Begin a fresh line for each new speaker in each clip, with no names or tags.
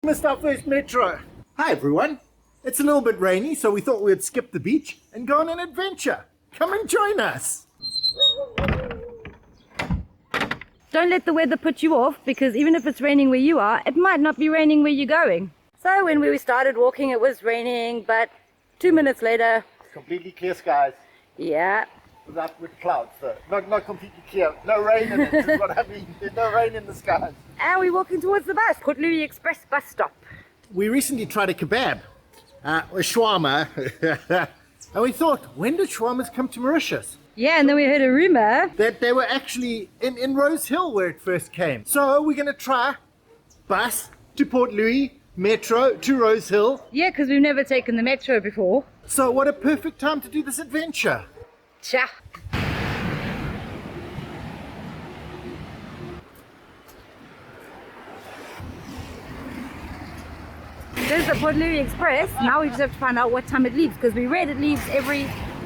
Missed our first metro. Hi everyone. It's a little bit rainy, so we thought we'd skip the beach and go on an adventure. Come and join us.
Don't let the weather put you off, because even if it's raining where you are, it might not be raining where you're going. So when we started walking, it was raining, but 2 minutes later,
Completely clear skies.
yeah.
Without with clouds though. Not completely clear. No rain in it is what I mean. There's no rain in the skies.
And we're walking towards the bus, Port Louis Express bus stop.
We recently tried a kebab, a shawarma, and we thought, when did shawarmas come to Mauritius?
Yeah, and then we heard a rumor.
That they were actually in Rose Hill where it first came. So we're going to try bus to Port Louis, metro to Rose Hill.
Yeah, because we've never taken the metro before.
So what a perfect time to do this adventure.
Cha. There's the Port Louis Express. Now we just have to find out what time it leaves, because we read it leaves every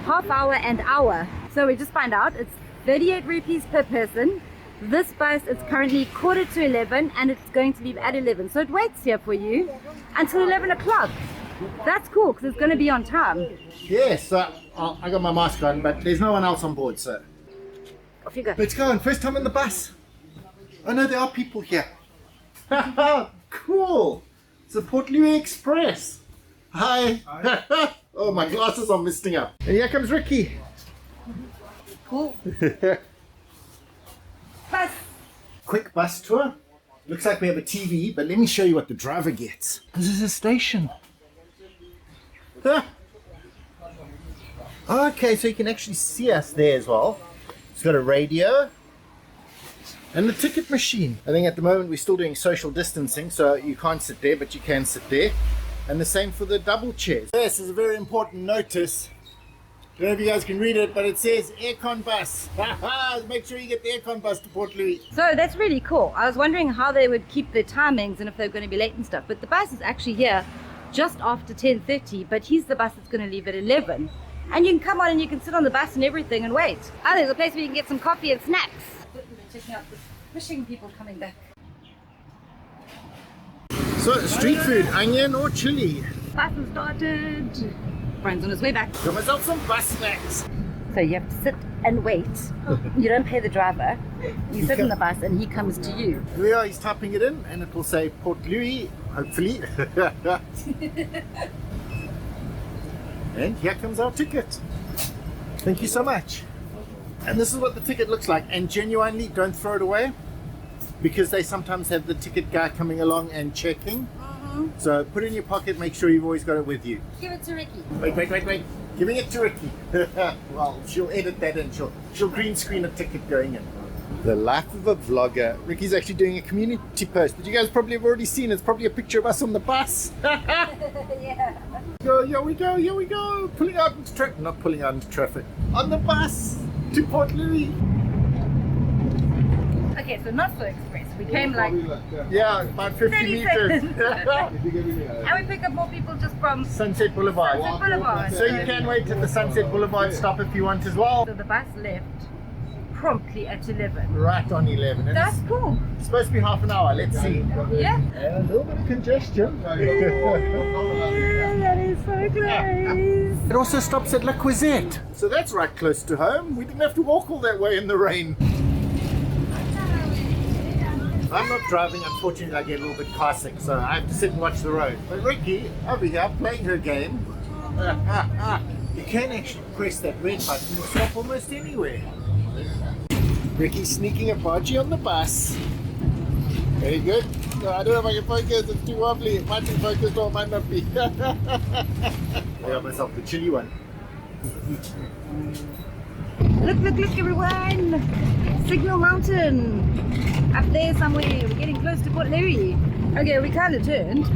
half hour and hour. So we just find out it's 38 rupees per person. This bus is currently 11:15 and it's going to leave at 11. So it waits here for you until 11 o'clock. That's cool, because it's going to be on time.
Yes, I got my mask on, but there's no one else on board, so
Off you go.
let's go. And first time on the bus. Oh no, there are people here. Cool. It's the Port Louis Express. Hi. Oh, my glasses are misting up. And here comes Riki.
Cool. Bus.
Quick bus tour. Looks like we have a TV, but let me show you what the driver gets. This is a station. Okay, so you can actually see us there as well. It's got a radio and the ticket machine. I think at the moment we're still doing social distancing, so you can't sit there, but you can sit there. And the same for the double chairs. This is a very important notice. I don't know if you guys can read it, but it says aircon bus. Make sure you get the aircon bus to Port Louis.
So that's really cool. I was wondering how they would keep their timings and if they're going to be late and stuff. But the bus is actually here just after 10:30, but he's the bus that's going to leave at 11. And you can come on and you can sit on the bus and everything and wait. Oh, there's a place where you can get some coffee and snacks. We're checking out the fishing people coming back.
So, street food, onion or chili?
Bus has started. Brian's on his way back.
Got myself some bus snacks.
So you have to sit and wait. You don't pay the driver. You sit in the bus and he comes to you.
Here we are, he's typing it in and it will say Port Louis, hopefully. And here comes our ticket. Thank you so much. And this is what the ticket looks like. And genuinely, don't throw it away, because they sometimes have the ticket guy coming along and checking. So put it in your pocket, make sure you've always got it with you.
Give it to Riki.
Wait. Giving it to Riki. Well, she'll edit that in. She'll green screen a ticket going in. The life of a vlogger. Riki's actually doing a community post that you guys probably have already seen. It's probably a picture of us on the bus.
Yeah.
Here we go. Pulling out into traffic. Not pulling out into traffic. On the bus to Port Louis.
Okay, so not so express. We came like
Yeah, about 50
30
meters.
seconds. And we pick up more people just from
Sunset Boulevard.
Sunset Boulevard.
So you can wait at the Sunset Boulevard stop if you want as well.
So the bus left promptly at 11.
Right on 11. And
That's cool.
it's supposed to be half an hour. Let's see.
Yeah.
And a little bit of congestion.
That is so close.
It also stops at Croisette. So that's right close to home. We didn't have to walk all that way in the rain. I'm not driving, unfortunately. I get a little bit car sick, so I have to sit and watch the road. But Riki, over here, playing her game. You can actually press that red button and stop almost anywhere. Riki sneaking a podgy on the bus. Very good. No, I don't know if I can focus, it's too wobbly. It might be focused or it might not be. I got myself the chilly one.
Look, everyone! Signal Mountain! Up there somewhere. We're getting close to Port Louis. Okay, we kind of turned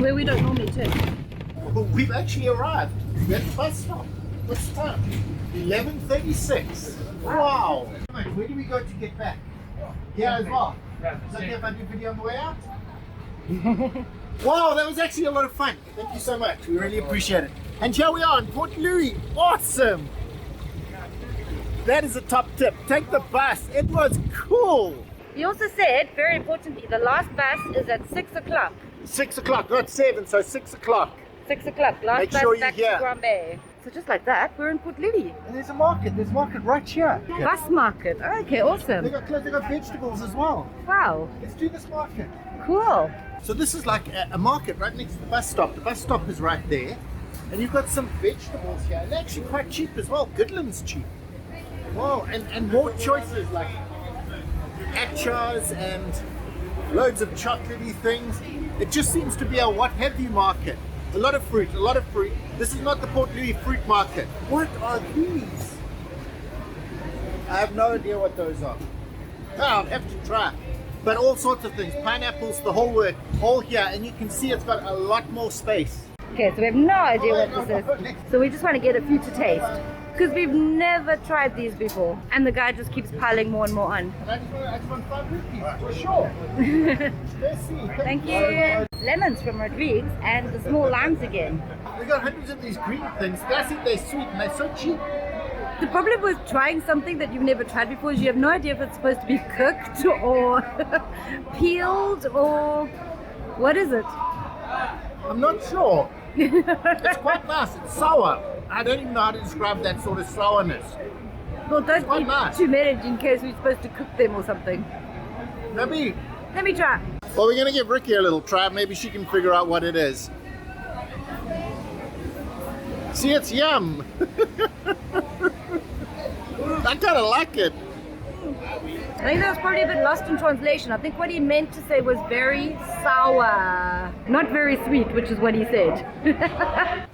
where we don't normally turn.
Well, we've actually arrived. We're at the bus stop. What's the time? 11:36. Wow! Where do we go to get back? Here as well. Is it okay if I do video on the way out? Wow, that was actually a lot of fun. Thank you so much. We really appreciate it. And here we are in Port Louis. Awesome! That is a top tip. Take the bus. It was cool.
He also said, very importantly, the last bus is at 6 o'clock.
6 o'clock, not 7, so 6 o'clock.
6 o'clock, last
Make
bus
sure you're
back
here.
to Granby. So just like that, we're in Port Louis.
And there's a market right here.
Bus market. Okay, awesome.
They got vegetables as well.
Wow,
Let's do this market.
cool.
So this is like a market right next to the bus stop. The bus stop is right there. And you've got some vegetables here. And they're actually quite cheap as well. Goodland's cheap. Wow, and more choices like achars and loads of chocolatey things. It just seems to be a what have you market. A lot of fruit. This is not the Port Louis fruit market. What are these? I have no idea what those are. Oh, I'll have to try. But all sorts of things. Pineapples, the whole work. All here. And you can see it's got a lot more space.
Okay, so we have no idea what this is. So we just want to get a few to taste. Because we've never tried these before. And the guy just keeps piling more and more on.
And I just want 5 rupees, for sure. Let's see.
Thank you. Lemons from Rodriguez and the small limes again.
We got hundreds of these green things. I think they're sweet and they're so cheap.
The problem with trying something that you've never tried before is you have no idea if it's supposed to be cooked or peeled or what is it?
I'm not sure. It's quite nice. It's sour. I don't even know how to describe that sort of sourness.
Well, don't
quite
eat
nice.
too many in case we're supposed to cook them or something.
Maybe.
Let me try.
Well, we're going to give Riki a little try. Maybe she can figure out what it is. See, it's yum. I kind of like it.
I think that was probably a bit lost in translation. I think what he meant to say was very sour, not very sweet, which is what he said.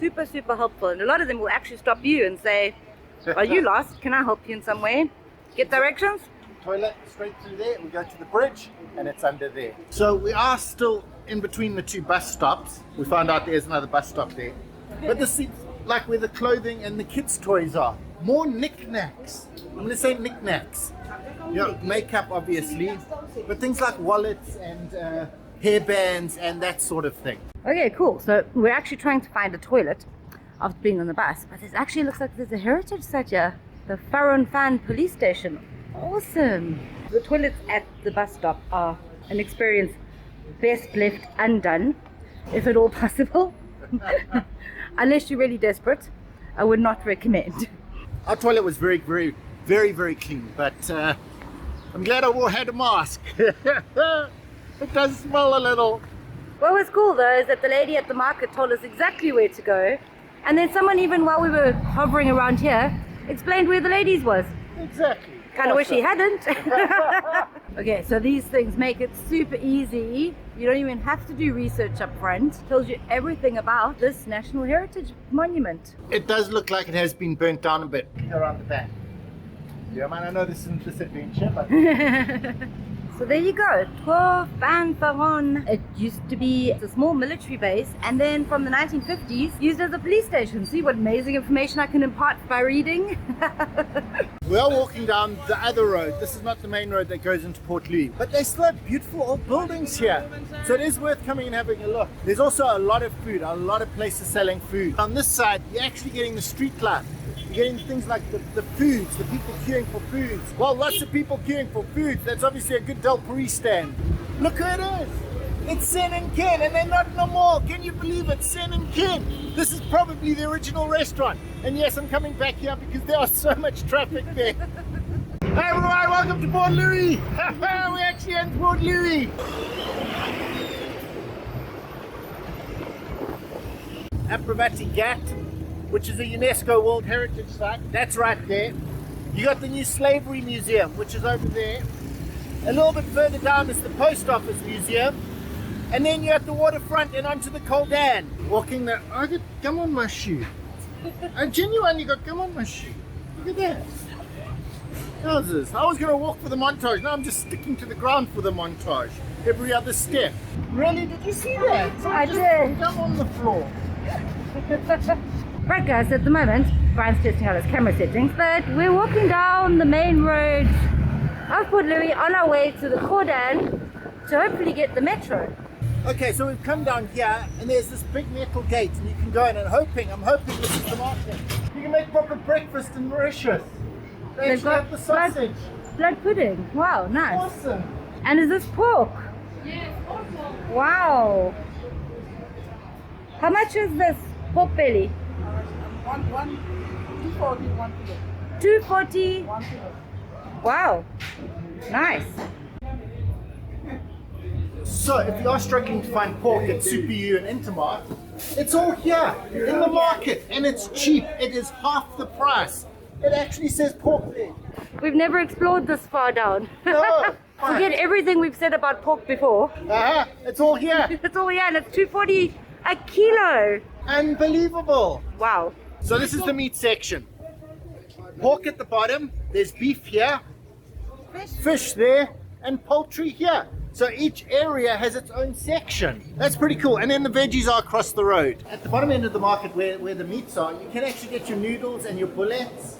Super, super helpful. And a lot of them will actually stop you and say, are you lost? Can I help you in some way? Get directions?
Toilet straight through there. We go to the bridge and it's under there. So we are still in between the 2 bus stops. We found out there's another bus stop there. But this seems like where the clothing and the kids' toys are. More knickknacks. I'm going to say knickknacks. Yeah, makeup obviously, but things like wallets and hairbands and that sort of thing.
Okay, cool. So we're actually trying to find a toilet after being on the bus, but it actually looks like there's a heritage site here. The Farron Fan police station. Awesome. The toilets at the bus stop are an experience best left undone, if at all possible. Unless you're really desperate, I would not recommend.
Our toilet was very clean, but I'm glad I had a mask. It does smell a little.
What was cool though is that the lady at the market told us exactly where to go, and then someone, even while we were hovering around here, explained where the ladies was.
Exactly.
Kind of wish he hadn't. Okay, so these things make it super easy. You don't even have to do research up front. Tells you everything about this National Heritage Monument.
It does look like it has been burnt down a bit around the back. Yeah, man, I know this isn't this adventure, but
So there you go, 12 Van Farron. It used to be a small military base, and then from the 1950s used as a police station. See what amazing information I can impart by reading.
we are walking down the other road. This is not the main road that goes into Port Louis, but they still have beautiful old buildings here, so it is worth coming and having a look. There's also a lot of food, a lot of places selling food. On this side, you're actually getting the street life. You're getting things like the foods, the people queuing for foods. Well, lots of people queuing for foods. That's obviously a good Del Paris stand. Look who it is. It's Sen and Ken, and they're not no more. Can you believe it? Sen and Ken. This is probably the original restaurant. And yes, I'm coming back here because there is so much traffic there. Hey everyone, welcome to Port Louis. We're actually in Port Louis. Apravati Ghat, which is a UNESCO World Heritage Site. That's right there. You got the New Slavery Museum, which is over there. A little bit further down is the Post Office Museum. And then you're at the waterfront and onto the Coldan. Walking there, I got gum on my shoe. I genuinely got gum on my shoe. Look at that. How's this? I was going to walk for the montage. Now I'm just sticking to the ground for the montage. Every other step. Really? Did you see that?
I did.
Gum on the floor.
Right guys, at the moment, Brian's testing out his camera settings, but we're walking down the main road of Port Louis on our way to the Cordan to hopefully get the metro.
Okay, so we've come down here and there's this big metal gate and you can go in and I'm hoping this is the market. You can make proper breakfast in Mauritius. They've got the sausage.
Blood pudding. Wow, nice.
Awesome.
And is this pork?
Yes, also.
Wow. How much is this pork belly?
240, 1 kilo.
240.
1 kilo.
Wow, nice.
So if you are struggling to find pork at Super U and Intermart, it's all here in the market and it's cheap. It is half the price. It actually says pork there.
We've never explored this far down.
No.
Forget everything we've said about pork before.
It's all here.
It's all here and it's 240 a kilo.
Unbelievable.
Wow.
So this is the meat section. Pork at the bottom, there's beef here, fish there, and poultry here. So each area has its own section. That's pretty cool. And then the veggies are across the road. At the bottom end of the market where the meats are, you can actually get your noodles and your bullets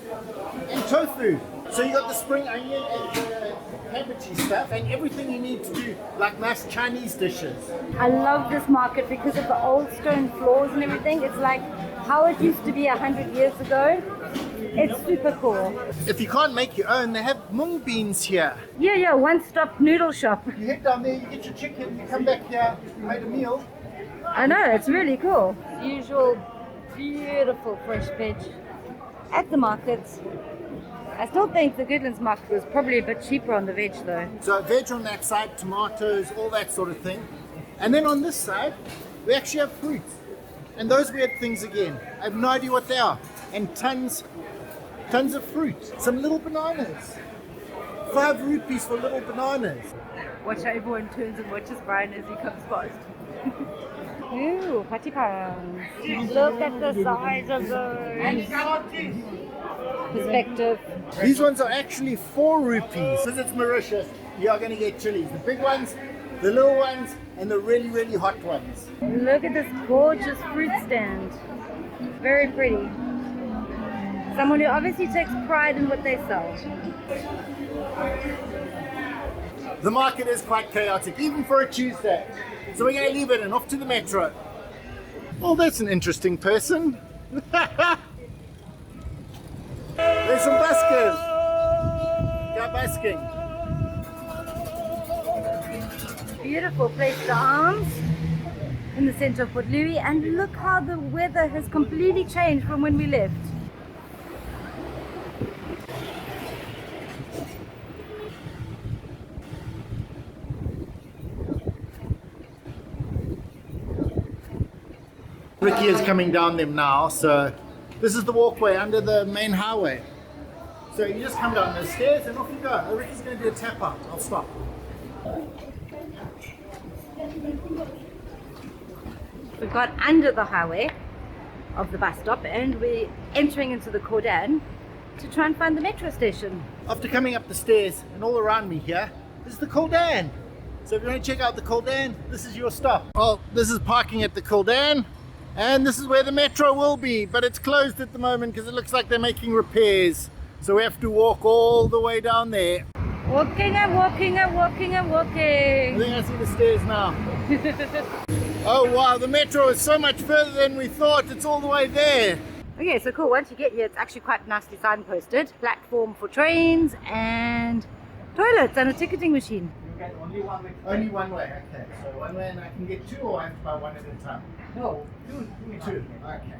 and tofu. So you got the spring onion and the cabbagey stuff and everything you need to do like nice Chinese dishes.
I love this market because of the old stone floors and everything. It's like how it used to be 100 years ago. It's super cool.
If you can't make your own, they have mung beans here.
Yeah, one-stop noodle shop.
You head down there, you get your chicken, you come back here, you made a meal.
I know, it's really cool. Usual beautiful fresh veg at the markets. I still think the Goodlands market was probably a bit cheaper on the veg though.
So veg on that side, tomatoes, all that sort of thing. And then on this side, we actually have fruits. And those weird things again. I have no idea what they are. And tons of fruit. Some little bananas. 5 rupees for little bananas.
Watch how everyone turns and watches Brian as he comes past. Ooh, patty pans. Look at the size of those. Perspective.
These ones are actually 4 rupees. Because it's Mauritius, you are going to get chilies. The big ones, the little ones, and the really, really hot ones.
Look at this gorgeous fruit stand. Very pretty. Someone who obviously takes pride in what they sell.
The market is quite chaotic, even for a Tuesday. So we're going to leave it and off to the metro. Oh, that's an interesting person. There's some buskers. Go busking.
Beautiful place to arms in the center of Port Louis, and look how the weather has completely changed from when we left.
Riki is coming down them now, so this is the walkway under the main highway. So you just come down the stairs and off you go. Riki's going to do a tap out. I'll stop.
We got under the highway of the bus stop and we're entering into the Cordon to try and find the metro station.
After coming up the stairs and all around me here, this is the Cordon. So if you want to check out the Cordon, this is your stop. Well, this is parking at the Cordon. And this is where the metro will be, but it's closed at the moment because it looks like they're making repairs. So we have to walk all the way down there.
Walking and walking and walking and
I
walking.
think I see the stairs now. Oh wow, the metro is so much further than we thought. It's all the way there.
Okay, so cool. Once you get here, it's actually quite nicely signposted. Platform for trains and toilets and a ticketing machine.
Okay, only one way. Only one way, okay. So one way and I can get 2 or I have to buy one at a time?
No,
2. Okay.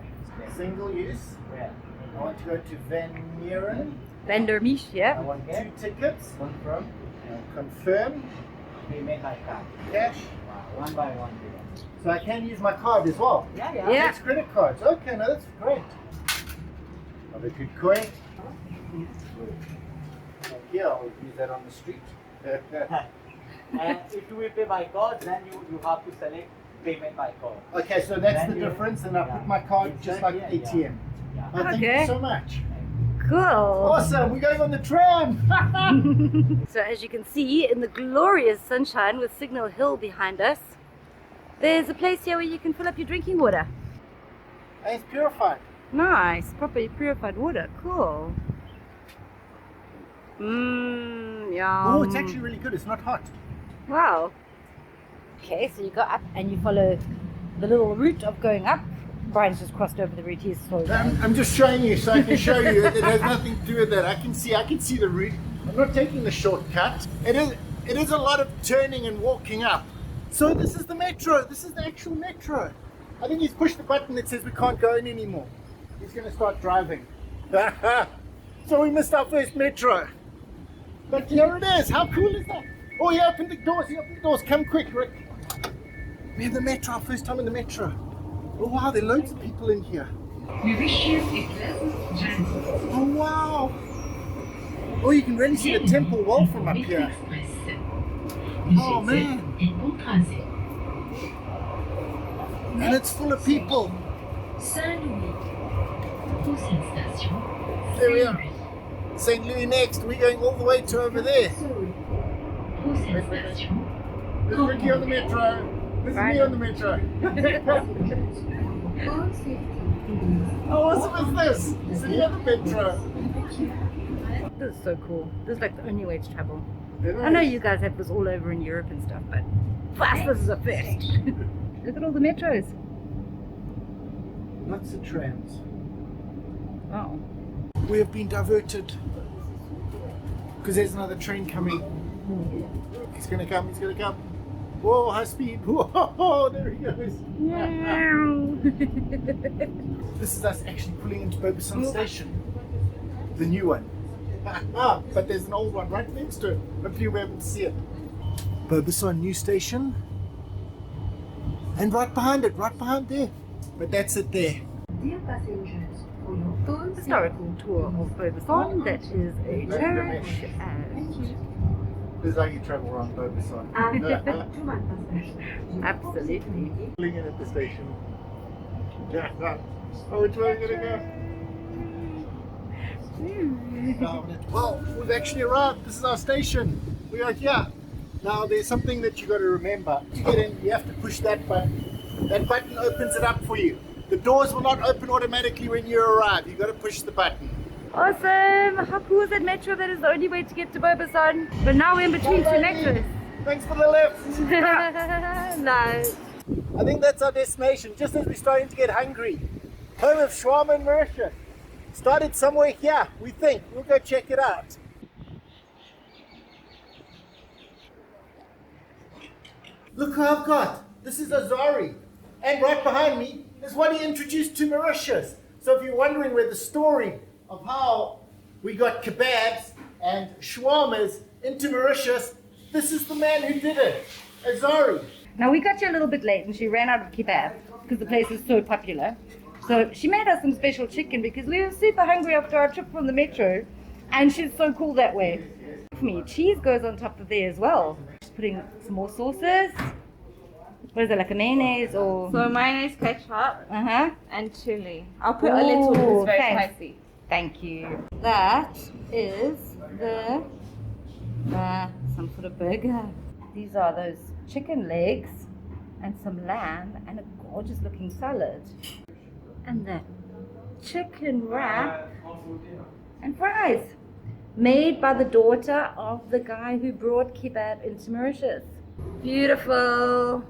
Single use.
where?
I want to go to Van Meeren.
Vandermeesh,
I
yeah.
want 2 tickets.
Confirm.
Confirm.
Payment by card.
Cash.
1 by 1 payment.
So I can use my card as well.
Yeah.
Yeah.
It's credit cards. Okay, now that's great. Have a good coin. And here I'll use that on the street.
And if you will pay by card, then you have to select payment by card.
Okay, so that's
Then
the
you-
difference, and I
yeah.
put my card just like
Exactly,
ATM.
Yeah.
Oh, thank
Okay.
you so much.
Cool.
Awesome, we're going on the tram.
So as you can see, in the glorious sunshine with Signal Hill behind us, there's a place here where you can fill up your drinking water.
And it's purified.
Nice, properly purified water. Cool. Yum.
Oh, it's actually really good. It's not hot.
Wow. Okay, so you go up and you follow the little route of going up. Brian's just crossed over the route. He's slowed down.
I'm just showing you so I can show you. It has nothing to do with that. I can see the route. I'm not taking the shortcut. It is a lot of turning and walking up. So this is the metro. This is the actual metro. I think he's pushed the button that says we can't go in anymore. He's going to start driving. So we missed our first metro. But here it is. How cool is that? Oh, he opened the doors. He opened the doors. Come quick, Rick. We're in the metro. Our first time in the metro. Oh, wow. There are loads of people in here. Oh, wow. Oh, you can really see the temple wall from up here. Oh, man. And it's full of people. There we are. St. Louis next. We're going all the way to over there. There's Riki on the metro. This is me on the metro. How awesome is this? Sitting on the metro.
This is so cool. This is like the only way to travel. I know you guys have this all over in Europe and stuff, but for us this is a first. Look at all the metros.
Lots of trams.
Oh.
We have been diverted. Because there's another train coming. He's going to come, he's going to come. Whoa, high speed. Whoa, there he goes. This is us actually pulling into Bobason Station. The new one. But there's an old one right next to it. Hopefully you'll be able to see it. Bobason new station. And right behind it, right behind there. But that's it there.
Historical tour of Bobason. That is a church and
This is how you travel around Bobason.
absolutely.
Pulling in at the station. Oh, which way are we going to go? Well, we've actually arrived. This is our station. We are here. Now, there's something that you got to remember. To get in, you have to push that button. That button opens it up for you. The doors will not open automatically when you arrive. You got to push the button.
Awesome! How cool is that metro? That is the only way to get to Bobason. But now we're in between two metros.
Thanks for the lift.
Nice.
I think that's our destination, just as we're starting to get hungry. Home of shawarma in Mauritius. Started somewhere here, we think. We'll go check it out. Look who I've got. This is Azari. And right behind me is what he introduced to Mauritius. So if you're wondering where the story of how we got kebabs and shawarmas into Mauritius, this is the man who did it, Azari.
Now we got you a little bit late and she ran out of kebab because the place is so popular. So she made us some special chicken because we were super hungry after our trip from the metro, and she's so cool that way. For me, cheese goes on top of there as well. Just putting some more sauces. What is it, like a mayonnaise or?
So mayonnaise, ketchup, and chili. I'll put a little because it's very spicy.
Thank you. That is the some sort of burger. These are those chicken legs and some lamb and a gorgeous looking salad. And the chicken wrap and fries. Made by the daughter of the guy who brought kebab into Mauritius. Beautiful.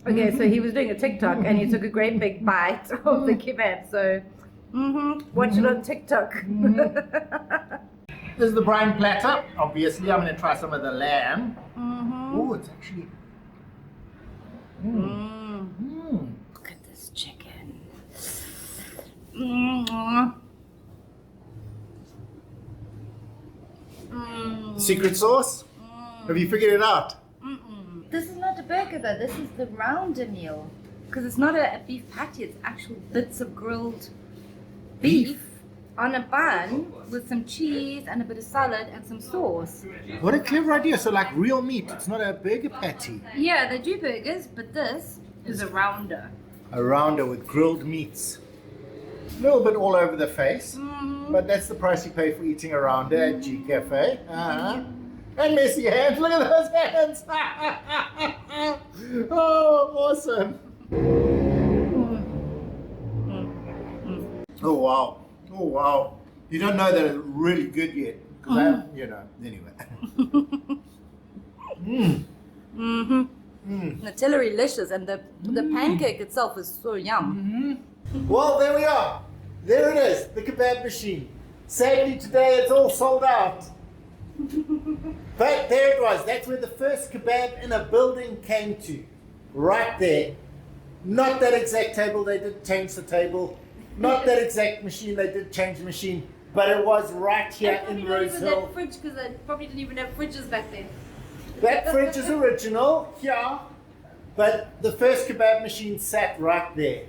Okay, so he was doing a TikTok and he took a great big bite of the kebab. So, watch it on TikTok.
This is the brine platter. Obviously, I'm going to try some of the lamb. Oh, it's actually.
Look at this chicken.
Secret sauce? Have you figured it out?
This is not a burger though, this is the rounder meal. Because it's not a beef patty, it's actual bits of grilled beef on a bun with some cheese and a bit of salad and some sauce.
What a clever idea. So like real meat, it's not a burger patty.
Yeah, they do burgers, but this is a rounder.
A rounder with grilled meats. A little bit all over the face, but that's the price you pay for eating a rounder at G Cafe. And messy hands, look at those hands! Oh, awesome! Oh wow, oh wow. You don't know that it's really good yet, because I haven't, anyway.
Nutella-licious, and the pancake itself is so yum.
Well, there we are. There it is, the kebab machine. Sadly today it's all sold out. But there it was. That's where the first kebab in a building came to. Right there. Not that exact table, they did change the table. Not that exact machine, they did change the machine. But it was right here in Rose Hill.
fridge because they probably didn't even have fridges back then.
That fridge is original, yeah. But the first kebab machine sat right there.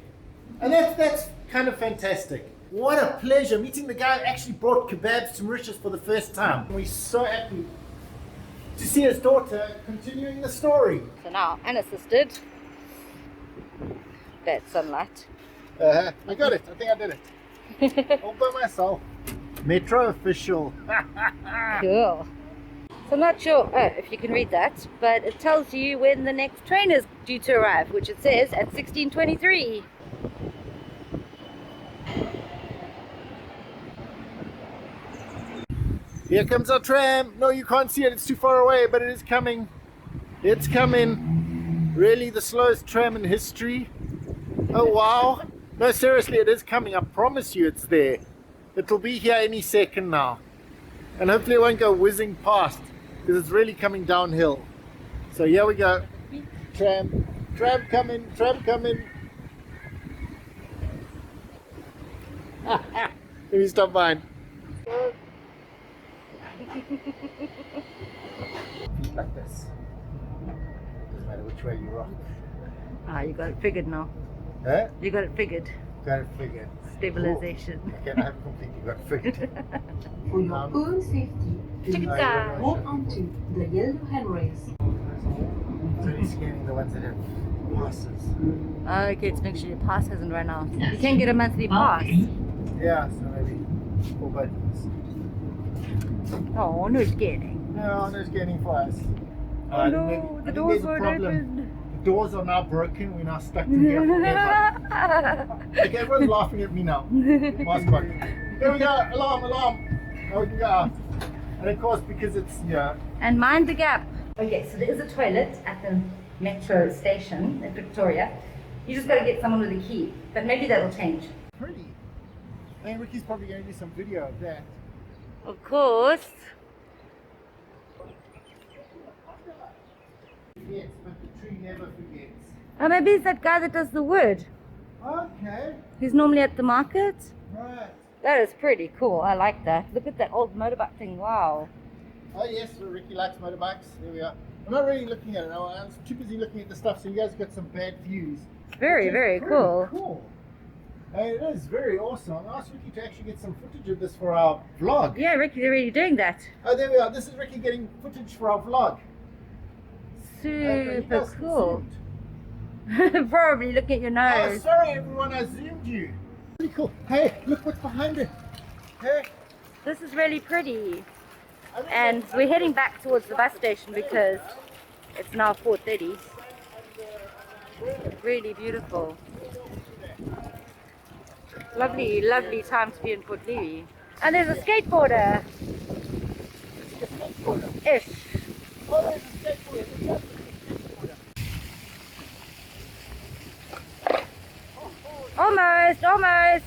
And that's kind of fantastic. What a pleasure meeting the guy who actually brought kebabs to Mauritius for the first time. We're so happy to see his daughter continuing the story.
So now, unassisted. Bad sunlight.
I got it. I think I did it. All by myself. Metro official.
Cool. So I'm not sure if you can read that, but it tells you when the next train is due to arrive, which it says at 16:23.
Here comes our tram. No, you can't see it. It's too far away, but it is coming. It's coming. Really the slowest tram in history. Oh, wow. No, seriously, it is coming. I promise you it's there. It'll be here any second now. And hopefully it won't go whizzing past because it's really coming downhill. So here we go. Tram. Tram coming. Tram coming. Let me stop mine. Feet like this. Doesn't matter which way you rock.
Ah, you got it figured now.
Huh?
You got it figured.
Got it figured.
Stabilization.
Okay, I haven't completely got it figured.
For your own safety, please
Ta-ta.
hold on to the yellow handrails.
It's only scanning the ones that have passes.
Okay, to make sure your pass hasn't run out. You can get a monthly pass.
Yeah, so maybe 4 buttons.
Oh, no scanning.
No, no scanning for us.
Oh no, the doors won't open.
The doors are now broken. We're now stuck in here forever. Okay, everyone's laughing at me now. Mascot. Here we go. Alarm, alarm. Now we can go out. And of course, because it's here.
And mind the gap. Okay, so there is a toilet at the metro station at Victoria. You just got to get someone with a key, but maybe that'll change.
Pretty. I think Ricky's probably going to do some video of that.
Of course.
Forgets, but the tree never forgets.
Oh, maybe it's that guy that does the wood.
Okay.
He's normally at the market.
Right.
That is pretty cool. I like that. Look at that old motorbike thing. Wow.
Oh yes, so Riki likes motorbikes. There we are. I'm not really looking at it now. I'm too busy looking at the stuff, so you guys got some bad views.
Very,
Which is
very
pretty
cool.
Cool. And it is very awesome. I asked Riki to actually get some footage of this for our vlog.
Yeah, Ricky's already doing that.
Oh, there we are. This is Riki getting footage for our vlog. He
Super
does
cool.
zoomed.
Probably look at your
Oh,
nose.
sorry everyone, I zoomed you. Pretty cool. Hey, look what's behind it. Hey.
This is really pretty.
I really
And
like-
we're heading back towards the bus station because it's now 4:30. Really beautiful. Lovely, lovely time to be in Port Louis. And there's a skateboarder. Ish.
Oh, there's a skateboarder.
Almost, almost.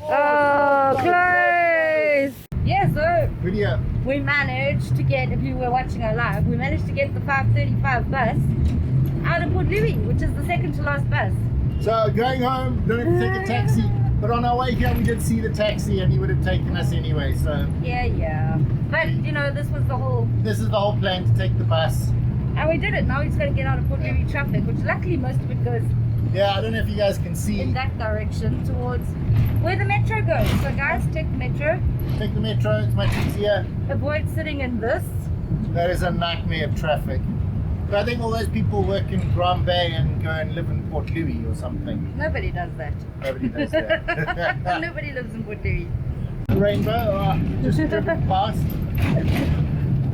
Oh, close. Yeah, so
Video.
we managed to get, if you were watching our live, we managed to get the 5:35 bus out of Port Louis, which is the second to last bus.
So going home, don't have to take a taxi. But on our way here, we did see the taxi, and he would have taken us anyway. So
Yeah. But, you know, this was the whole,
this is the whole plan, to take the bus.
and we did it. Now we just got to get out of Port Louis traffic, which luckily most of it goes
Yeah, I don't know if you guys can see.
in that direction towards where the metro goes. So guys, take the metro.
Take the metro, it's much easier.
Avoid sitting in this.
That is a nightmare of traffic. But I think all those people work in Grand Bay and go and live in Port Louis or something.
Nobody does that.
Nobody does that.
Nobody lives in Port Louis.
Rainbow, just driven past.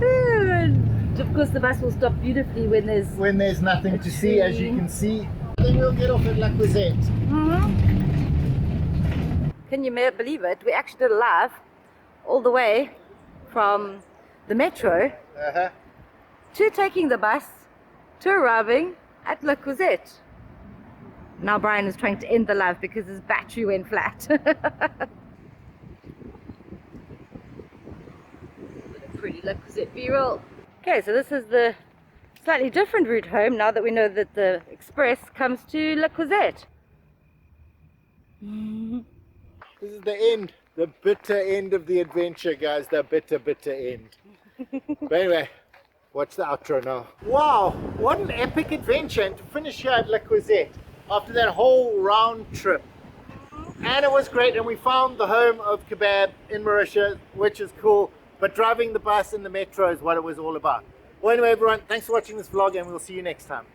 And of course, the bus will stop beautifully when there's.
When there's nothing to see, as you can see. Then we'll get off at La Croisette.
Can you believe it? We actually did a live all the way from the metro to taking the bus to arriving at La Croisette. Now Brian is trying to end the live because his battery went flat. Pretty La Croisette B-roll. Okay, so this is the slightly different route home now that we know that the express comes to La Croisette.
This is the end, the bitter end of the adventure, guys. The bitter end. But anyway, watch the outro now. Wow, what an epic adventure, and to finish here at La Croisette after that whole round trip. And it was great, and we found the home of kebab in Mauritius, which is cool, but driving the bus and the metro is what it was all about. Well, anyway, everyone, thanks for watching this vlog, and we'll see you next time.